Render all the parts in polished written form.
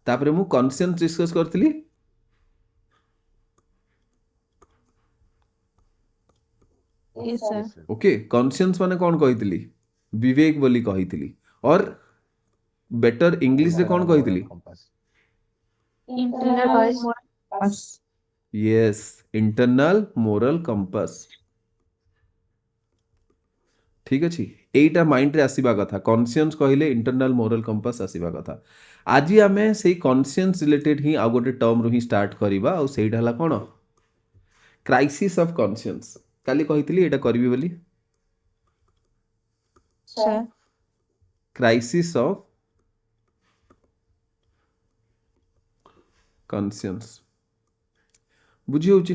तापरे मु conscious discuss करथिली Yes, sir. ओके कॉन्शियस माने कौन कहितली विवेक बोली कहितली और बेटर इंग्लिश रे कौन कहितली Internal moral compass. Yes internal moral compass ठीक अछि एटा माइंड रे आसीबा कथा कॉन्शियस कहिले इंटरनल मोरल कंपास आसीबा कथा आज आमे सेही कॉन्शियस रिलेटेड ही आ गोटे टर्म रो ही स्टार्ट करिबा और सेहीटा हला कोन क्राइसिस ऑफ कॉन्शियस काली कहितली एटा करबी बोली Sir. क्राइसिस ऑफ कॉन्शियस बुझी होची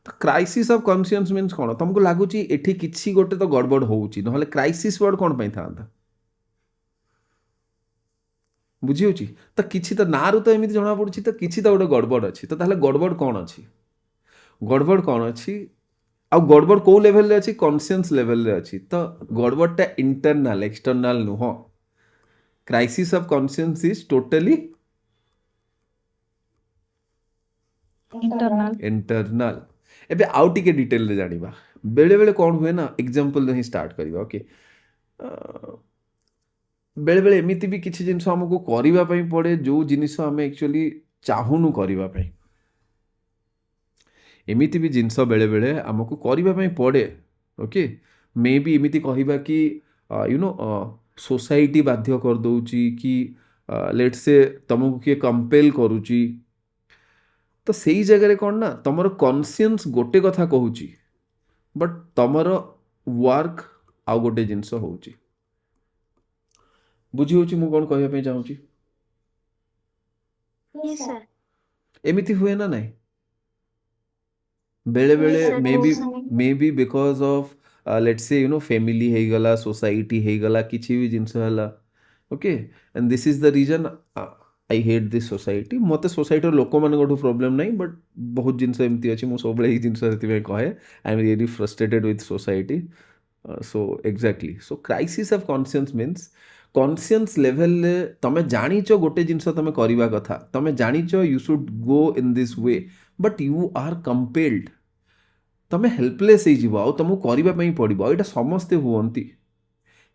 तो क्राइसिस ऑफ कॉन्शियस मीन्स कौन तुमको लगुच एठी किसी गोटे तो गड़बड़ होउची नहले क्राइसिस वर्ड कौन पाई था बुझी होची तो किसी तो ना रु तो एमती जना पड़ी तो किसी तो गोटे गड़बड़ अच्छी तो ताहले गड़बड़ कौन अच्छी गड़बड़ कौन अच्छी आ गड़बड़ कौ लेवल रे अच्छी कॉन्शियस लेवल रे अच्छी तो गड़बड़टा इंटरनल एक्सटर्नल नुह crisis of conscious is totally Internal. Internal एबे आउ टिके डिटेल रे जानिबा बेले बेले कौन हुए ना एग्जांपल रे ही स्टार्ट करिबा ओके बेले बेले एमिति भी किसी जिनिस हमको करबा पई पड़े जो जिनिस हमें एक्चुअली चाहुनु करबा पई एमिति भी जिनिस बेले बेले हमको करबा पई पड़े ओके मे बी एमिति कहिबा कि यू नो सोसाइटी बाध्य कर दउची कि लेट्स से तुमको किए कंपेल करूची तो सेही जगह रे कोन ना तमरो कॉन्शियस गोटे कथा कहूची बट तमरो वर्क आउ गोटे जिनिस होउची बुझी होची मु कोन कहबा पई चाहूची Yes, sir. एमिति हुए ना नहीं बेले बेले Yes, sir. May be because of let's say you know family हे गला सोसाइटी हे गला किछि भी जिंस हला okay and this is the reason I hate this society मते सोसाइटी लोक मान प्रॉब्लम नहीं बट बहुत जिनस एमती अच्छी मुझे सब जिन कहे I am really frustrated with society so exactly so crisis of conscious means conscious level तमें जानिच गोटे जिनस तुम करवा कथा तमें जानिच you should go in this way but you are compelled तमें हेल्पलेस हो तुमको करने पड़ो यहाँ समस्ते हुंती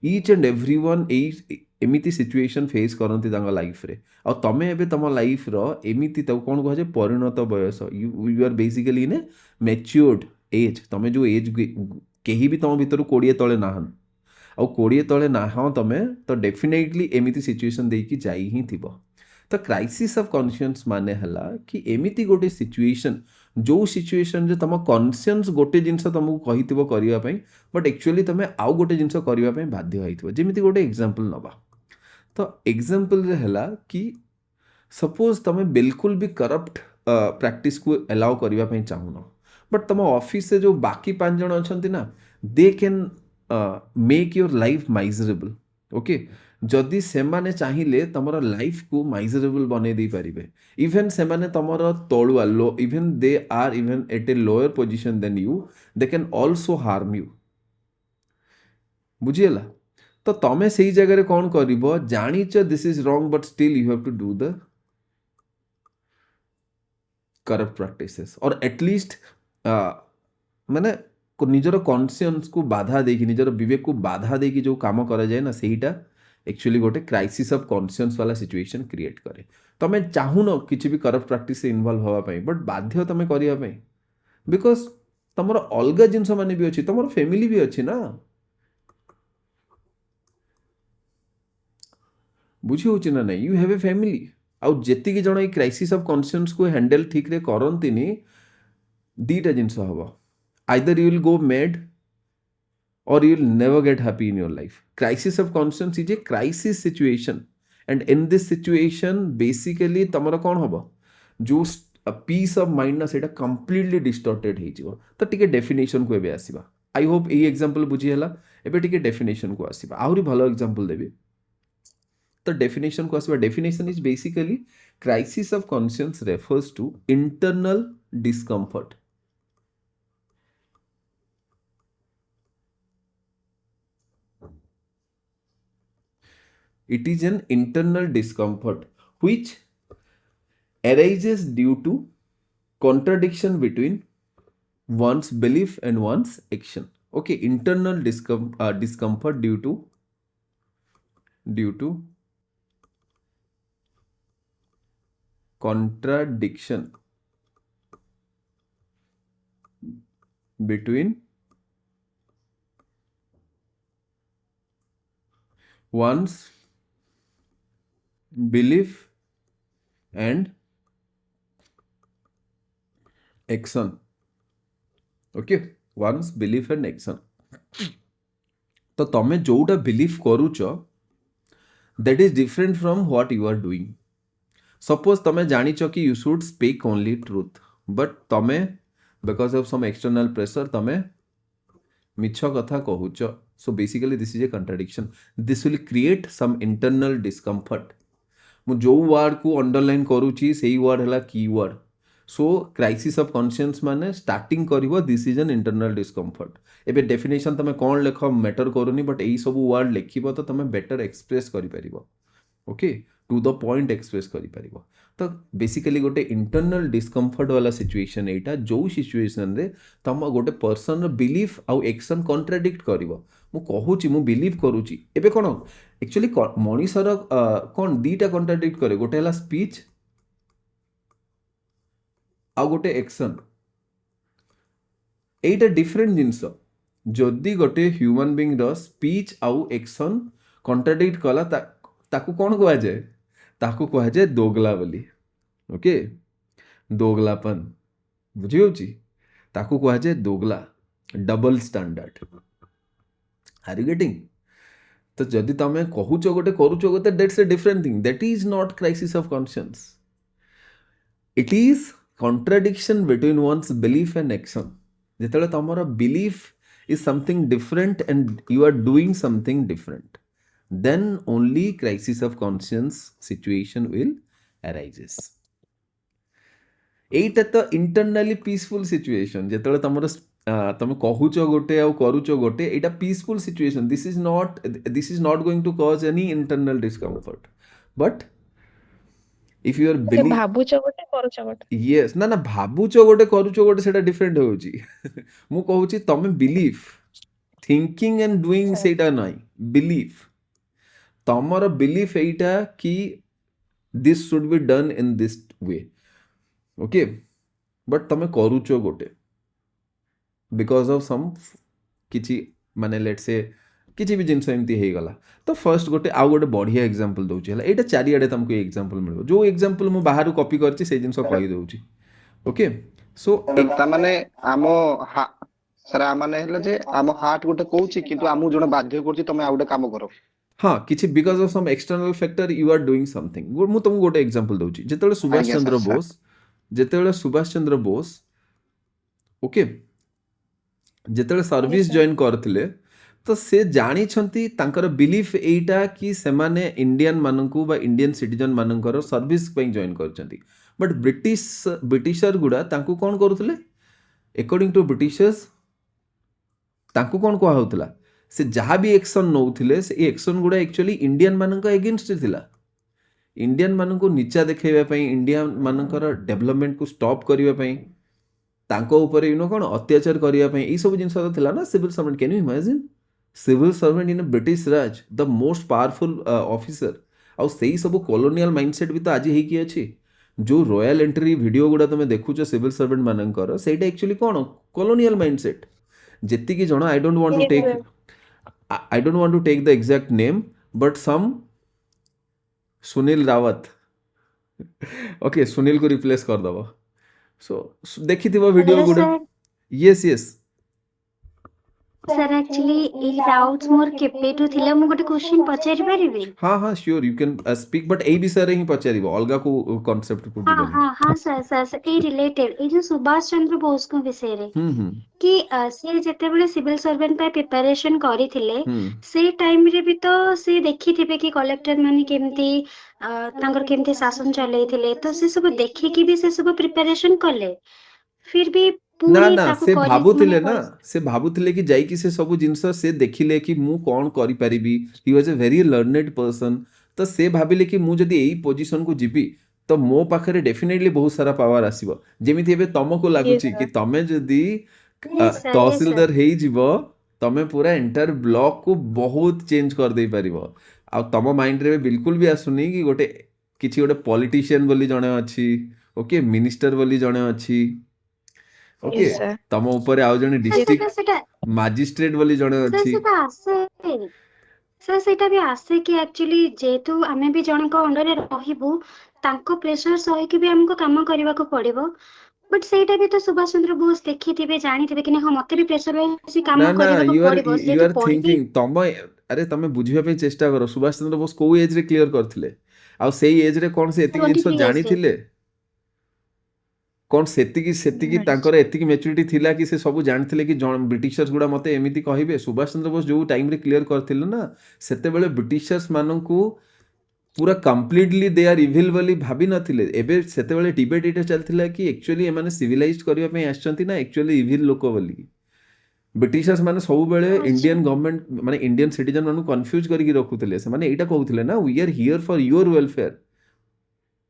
इच एंड एव्री वन एमती सिचुएशन फेस करती लाइफ रे आ तमें एबे तुम लाइफ एमती कौन कह परिणत बयस you you are basically in a matured age तुम जो एज कहीं भी तुम भर 20 तले ना आउ 20 तले ना तुम तो डेफिनेटली एमती सिचुएशन देकी जाई ही थी तो क्राइसिस ऑफ कॉन्शियस माने हला कि एमिति गोटे सिचुएशन जो सिचुएशन रे तुम कॉन्शियस गोटे जिनस तुमको कहिथिबो करिया पई बट एक्चुअली तुम आउ गोटे जिनस करिया पई बाध्य होइथिबो जेमिति गोटे एग्जांपल नबा तो एग्जांपल रे हला कि सपोज तुम बिल्कुल भी करप्ट प्रैक्टिस को अलाउ करिया पई चाहुनो बट तुम ऑफिस से जो बाकी 5 जण अछंती ना they can make your life miserable okay जदि सेमाने चाहिए तुमर लाइफ को माइजरेबल बनै दे पारिबे इवन सेमाने तुमर तळुआ लो even they are even at a lower position than you they can also harm you बुझिएला तो तमे सेही जगह रे कोन करिवो जानिच this is wrong but still you have to do the corrupt practices और एटलिस्ट माने निजर कॉन्शियस को बाधा देकी निजर विवेक को बाधा देकी जो काम करा जाए ना सेहीटा एक्चुअली गोटे क्राइसिस ऑफ कॉन्शियस वाला सिचुएशन क्रिएट करे तमे चाहुन किछि भी करप्ट प्रैक्टिस से इन्वॉल्व होवा पई बट बाध्य तमे करिया पई बिकॉज तमर अलगा जिंस माने भी अछि तमर फैमिली भी अछि ना बुझी होछि ना नहीं यू हैव ए फैमिली आउ जेति की जण ए क्राइसिस ऑफ कॉन्शियस को हैंडल ठीक रे करंतिनी दीटा जिंस हबो either you will go mad or you'll never get happy in your life. Crisis of conscience is a crisis situation. And in this situation, basically, तमरा कौन होगा जो पीस ऑफ माइंड ना सेटा completely distorted हो तो टिके डेफिनेशन को एबे आसीबा आई होप ए एग्जांपल बुझी हला एबे टिके डेफिनेशन को आसीबा आहुरी भलो एग्जांपल देबी तो डेफिनेशन को आसीबा definition is basically crisis of conscious refers to internal discomfort it is an internal discomfort which arises due to contradiction between one's belief and one's action. Okay, internal discomfort due to contradiction between one's belief and action. Okay, one's belief and action. तो तमे जोटा believe करूच that is different from what you are doing. Suppose तमे जानिच कि you should speak only truth but तमे because of some external pressure तमे मिछ कथा कहूच. So basically this is a contradiction. This will create some internal discomfort. मु जो वर्ड को अंडरलाइन करूची सेही वर्ड हला keyword. So crisis of conscious माने स्टार्टिंग करिवो this is an internal discomfort. एबे डेफिनेशन तमे कोन लेख मैटर करूनी बट एई सब वर्ड लेखिबो तो तमे बेटर एक्सप्रेस करि परिबो. Okay, to the point express करि परिबो. तो बेसिकली गोटे इंटरनल डिस्कम्फर्ट वाला सिचुएशन एटा जो सिचुएशन रे तम गोटे पर्सन रो बिलीफ आउ एक्शन कॉन्ट्राडिक्ट करिवो. मु कहूची मु बिलीव करूची एबे कोन एक्चुअली मनीषर कोन दीटा कॉन्ट्राडिक्ट करे. गोटे हला स्पीच आउ गोटे एक्शन. एटा डिफरेंट जिंस. जदि गोटे ह्यूमन बीइंग रो स्पीच आउ एक्शन कॉन्ट्राडिक्ट कला ताकू कोन कहा जाए? ताकू कहा जाए दोगला बोली. ओके, दोगलापन बुझी होची. ताकू कहा जाए दोगला, double standard. Are you getting? तो जदि तमे कहूच गोटे करूच गोटे that's a different thing. That is not crisis of conscious. It is contradiction between one's belief and action. जेतेले तमरा belief is something different and you are doing something different, then only crisis of conscience situation will arises. एटा तो internally peaceful situation. जेतेले तमरा तमे कहूच गोटे आ करूच गोटे एटा peaceful situation. This is not going to cause any internal discomfort. But if you are believe ଭାବୁଛ ଗୋଟେ କରୁଛ ଗୋଟେ yes ନା ନା ଭାବୁଛ ଗୋଟେ କରୁଛ ଗୋଟେ ସେଟା ଡିଫରେଣ୍ଟ ହେଉଛି. ମୁଁ କହୁଛି ତମେ ବିଲିଭ ଥିଙ୍କିଂ ଆଣ୍ଡ ଡୁଇଂ ସେଇଟା ନାହିଁ. ବିଲିଭ ତମର ବିଲିଫ ଏଇଟା କି this should be Don in this we. Okay, but ତମେ କରୁଛ ଗୋଟେ ବିକଜ ଅଫ୍ ସମ୍ କିଛି ମାନେ ଲେଟ୍ ସେ କିଛି ବି ଜିନିଷ ଏମିତି ହେଇଗଲା. ତ ଫର୍ଷ୍ଟ ଗୋଟେ ଆଉ ଗୋଟେ ବଢ଼ିଆ ଏକ୍ଜାମ୍ପଲ୍ ଦେଉଛି ହେଲା. ଏଇଟା ଚାରିଆଡ଼େ ତମକୁ ଏ ଏକ୍ଜାମ୍ପଲ୍ ମିଳିବ. ଯେଉଁ ଏକ୍ଜାମ୍ପଲ୍ ମୁଁ ବାହାରୁ କପି କରିଛି ସେଇ ଜିନିଷ କହିଦେଉଛି. ଓକେ, ସୋ ତାମାନେ ଆମ ସାର୍ ମାନେ ହେଲେ ଯେ ଆମ ହାର୍ଟ ଗୋଟେ କହୁଛି କିନ୍ତୁ ଆମକୁ ଜଣେ ବାଧ୍ୟ କରୁଛି ତମେ ଆଉ ଗୋଟେ କାମ କର. ହଁ, କିଛି because of some external factor you are doing something. ମୁଁ ତମକୁ ଗୋଟେ ଏକ୍ଜାମ୍ପଲ୍ ଦେଉଛି. ଯେତେବେଳେ ସୁଭାଷ ଚନ୍ଦ୍ର ବୋଷ ଓକେ ଯେତେବେଳେ ସର୍ଭିସ୍ ଜଏନ୍ କରିଥିଲେ ତ ସେ ଜାଣିଛନ୍ତି ତାଙ୍କର ବିଲିଫ୍ ଏଇଟା କି ସେମାନେ ଇଣ୍ଡିଆନ୍ ମାନଙ୍କୁ ବା ଇଣ୍ଡିଆନ୍ ସିଟିଜନ୍ ମାନଙ୍କର ସର୍ଭିସ୍ ପାଇଁ ଜଏନ୍ କରିଛନ୍ତି. ବଟ୍ ବ୍ରିଟିଶର ଗୁଡ଼ା ତାଙ୍କୁ କ'ଣ କରୁଥିଲେ? ଏକର୍ଡିଂ ଟୁ ବ୍ରିଟିଶର୍ସ ତାଙ୍କୁ କ'ଣ କୁହାହେଉଥିଲା? ସେ ଯାହା ବି ଏକ୍ସନ୍ ନେଉଥିଲେ ସେ ଏକ୍ସନ୍ ଗୁଡ଼ା ଆକ୍ଚୁଆଲି ଇଣ୍ଡିଆନ୍ ମାନଙ୍କ ଏଗେନଷ୍ଟରେ ଥିଲା. ଇଣ୍ଡିଆନ୍ ମାନଙ୍କୁ ନିଚା ଦେଖାଇବା ପାଇଁ, ଇଣ୍ଡିଆନ୍ ମାନଙ୍କର ଡେଭଲପମେଣ୍ଟକୁ ଷ୍ଟପ୍ କରିବା ପାଇଁ, ତାଙ୍କ ଉପରେ କ'ଣ ଅତ୍ୟାଚାର କରିବା ପାଇଁ ଏଇସବୁ ଜିନିଷ ଥିଲା ନା. Civil servant, can you imagine? Civil servant in British Raj, the most powerful officer. आउ से सब कॉलोनियल माइंडसेट भी तो आज ही अच्छी. जो रॉयल एंट्री वीडियो गुड़ा तुम देखुच सिविल सर्वेंट मानकर सेटा एक्चुअली कौन कॉलोनियल माइंडसेट. जी जन I don't want to take the exact name but some Sunil Rawat. Okay, Sunil को रिप्लेस करदब. सो देखी वीडियो गुड़ा. Yes yes sir actually a doubts मोर केपेटू थिला मु गोटे क्वेश्चन पचारि परिबे. हां हां sure you can speak but ए विषय रे ही पचारिबो, अलगा को कांसेप्ट को हां हां हां सर ए रिलेटेड ए जो सुभाष चंद्र बोस को विषय रे कि से जेते बेले सिविल सर्वेंट पे प्रिपरेशन करिथिले से टाइम रे भी तो से देखि थिबे कि कलेक्टर माने केमती तांकर केमती शासन चलेइथिले. तो से सब देखि कि भी से सब प्रिपरेशन करले फिर भी ना ना से भाबुथिले ना, से भाबुथिले कि जाई कि से सब जिंस से देखिले कि मु कोन करि परिबी. He was a very learned person. तो से भाविले कि मु जदि एई पोजीशन को जीवी तो मो पाखरे डेफिनेटली बहुत सारा पावर आसीबो जेमिति एबे तमको लागुची sir. कि तमे जदि Yes, sir. Yes, तहसीलदार sir. हेई जीवो तमे पूरा एंटायर ब्लॉक को बहुत चेंज कर दे परिबो आ तम माइंड रे बिल्कुल भी आसुनी कि गोटे किछि गोटे पॉलिटिशियन बोली जणे अछि ओके मिनिस्टर बोली जणे अछि ओके Yes, sir. तम ऊपर आउ जणे Sir, डिस्ट्रिक्ट सेटा मैजिस्ट्रेट बोली जणे सर अछि सेटा आसे सर सेटा भी आसे कि एक्चुअली जेतु आमे भी जणक अंडर रे रहिबु तांको प्रेशर सहि कि भी हमको काम करबा को पड़िबो बट सेटा भी तो सुभाष चंद्र बोस देखिथिबे जानिथिबे कि हां मते भी प्रेशर से ना काम ना करबा को पड़िबो यू जेतु आर पढ़ी थिंकिंग तम अरे तमे बुझिबा पे चेष्टा करो सुभाष चंद्र बोस को एज रे क्लियर करथिले आ सेई एज रे कोन से एतिकी जिंस 23 years रे जानिथिले कोन सेतिकी सेतिकी तांकर एतिकी मैच्योरिटी थिला कि से सब जानिथिले कि ब्रिटिशर्स गुडा मते एमिति कहिबे सुभाष चंद्र बोस जो टाइम रे क्लियर करथिले ना सेते बेले ब्रिटिशर्स माननकु पूरा कंप्लीटली दे आर इविल बोली भाबी नथिले एबे सेते बेले डिबेट इटा चलथिला कि एक्चुअली एमाने सिविलाइज्ड करिया पे आछंती ना एक्चुअली इविल लोक बोली ब्रिटिशर्स माने सब बेले अच्छा इंडियन गवर्नमेंट माने इंडियन सिटीजन मानु कंफ्यूज करके रखुथिले से माने एटा कहउथिले ना we are here for your welfare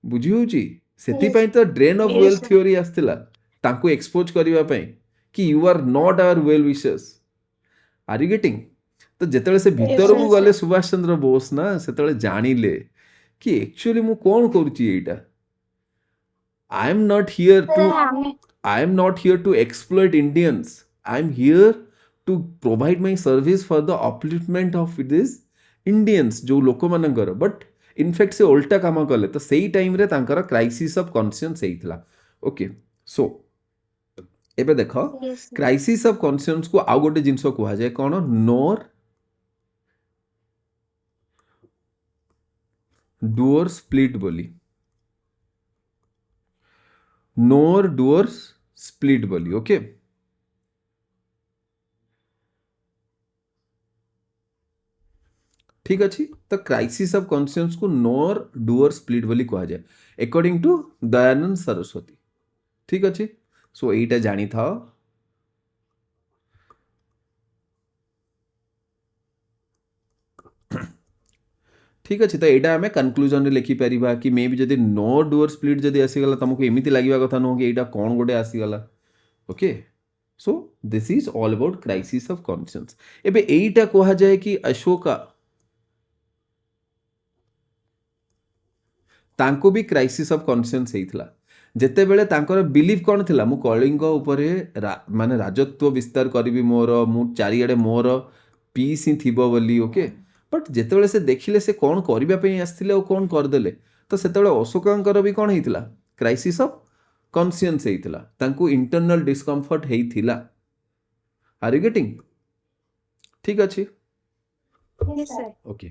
बुझी होउची सेति yes पई तो drain of Yes, wealth sir. Theory आस्थिला तांको एक्सपोज करिवा पई कि you are not our well wishers are you getting तो जेतेबेले से Yes, भीतर sir. को गले सुभाष चंद्र बोस ना सेतेबेले जानिले कि एक्चुअली मु कोन करूची एटा I am not here sir to हमें I am not here to exploit Indians. I am here to provide my service for the upliftment of these Indians जो लोक मानकर बट इनफैक्ट से उल्टा काम कले तो सेई टाइम रे तांकर क्राइसिस ऑफ कॉन्शियंस हेइतला ओके सो एबे देखो yes sir. Crisis of conscience को आउ गोटे जिंस कुहा जाय कोन नोर डुअर स्प्लिट बोली नोर डुअर स्प्लिट बोली ओके ठीक अच्छी तो क्राइसिस ऑफ कॉन्शियंस को नोर डुअर स्प्लिट बोली कहा जाए अकॉर्डिंग टू दयानंद सरस्वती ठीक अच्छी सो एटा जानी था ठीक अच्छे तो यहाँ आम कनक्लूजन रे लिखि परिबा कि मे भी जदि नो डुअर स्प्लिट जदि आसीगला तुमको एमिति लागिबा कथा नुह कि एटा कौन गोटे आसीगला okay so this is all about crisis of conscience एबे एटा कहा जाए कि अशोका तांको भी क्राइसिस ऑफ कॉन्शियंस हेइथला जेतेबेले तांकर बिलीव कौन थिला मु कलिंग उपरे माने राजत्व विस्तार करिवि मोर मु चारिआडे मोर पीस ही थिबो बोली ओके बट जेतेबेले से देखिले से कौन करिबा पई आस्थिले और कौन करदेले तो सेतेबेले अशोकांकर भी कौन हेइथिला क्राइसिस ऑफ कॉन्शियंस हेइथिला तांको इंटरनल डिस्कम्फर्ट हेइथिला आर यू गेटिंग ठीक अछि Yes sir. ओके